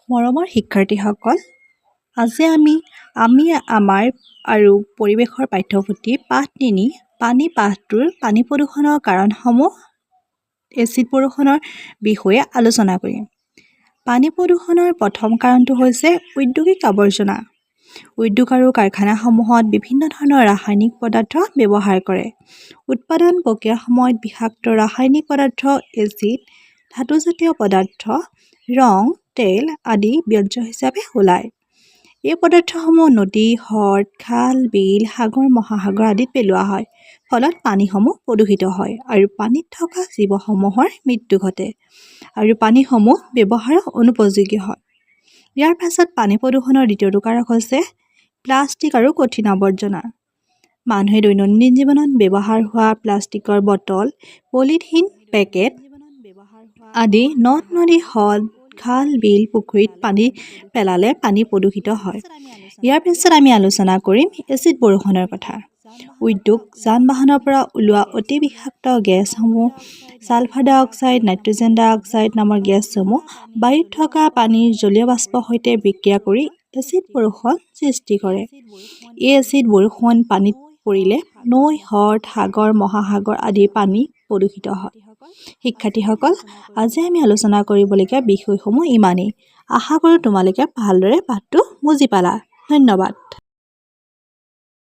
মৰমৰ শিক্ষাৰ্থীসকল, আজি আমি আমাৰ আৰু পৰিৱেশৰ পাঠ্যপুথি পাঠ ৩ পানী পাঠটোৰ পানী প্ৰদূষণৰ কাৰণসমূহ এচিড বৰষুণৰ বিষয়ে আলোচনা কৰিম। পানী প্ৰদূষণৰ প্ৰথম কাৰণটো হৈছে ঔদ্যোগিক আৱৰ্জনা। উদ্যোগ আৰু কাৰখানাসমূহত বিভিন্ন ধৰণৰ ৰাসায়নিক পদাৰ্থ ব্যৱহাৰ কৰে। উৎপাদন প্ৰক্ৰিয়াৰ সময়ত বিষাক্ত ৰাসায়নিক পদাৰ্থ, এচিড, ধাতুজাতীয় পদাৰ্থ, ৰং, তেল আদি বৰ্জ্য হিচাপে ওলায়। এই পদাৰ্থসমূহ নদী, হ্ৰদ, খাল, বিল, সাগৰ, মহাসাগৰ আদিত পেলোৱা হয়। ফলত পানীসমূহ প্ৰদূষিত হয় আৰু পানীত থকা জীৱসমূহৰ মৃত্যু ঘটে আৰু পানীসমূহ ব্যৱহাৰৰ অনুপযোগী হয়। ইয়াৰ পাছত পানী প্ৰদূষণৰ দ্বিতীয়টো কাৰক হৈছে প্লাষ্টিক আৰু কঠিন আৱৰ্জনা। মানুহে দৈনন্দিন জীৱনত ব্যৱহাৰ হোৱা প্লাষ্টিকৰ বটল, পলিথিন, পেকেট আদি নদ-নদী, হ্ৰদ, খাল, বিল, পুখুৰীত পানী পেলালে পানী প্ৰদূষিত হয়। ইয়াৰ পিছত আমি আলোচনা কৰিম এচিড বৰষুণৰ কথা। উদ্যোগ, যান-বাহনৰ পৰা ওলোৱা অতি বিষাক্ত গেছসমূহ, ছালফাৰ ডাই অক্সাইড, নাইট্ৰজেন ডাই অক্সাইড নামৰ গেছসমূহ বায়ুত থকা পানীৰ জলীয় বাষ্পৰ সৈতে বিক্ৰিয়া কৰি এচিড বৰষুণ সৃষ্টি কৰে। এই এচিড বৰষুণ পানীত পৰিলে নৈ, হ্ৰদ, সাগৰ, মহাসাগৰ আদিৰ পানী প্ৰদূষিত হয়। শিক্ষাৰ্থীসকল, আজি আমি আলোচনা কৰিবলগীয়া বিষয়সমূহ ইমানেই। আশা কৰোঁ তোমালোকে ভালদৰে পাঠটো বুজি পালা। ধন্যবাদ।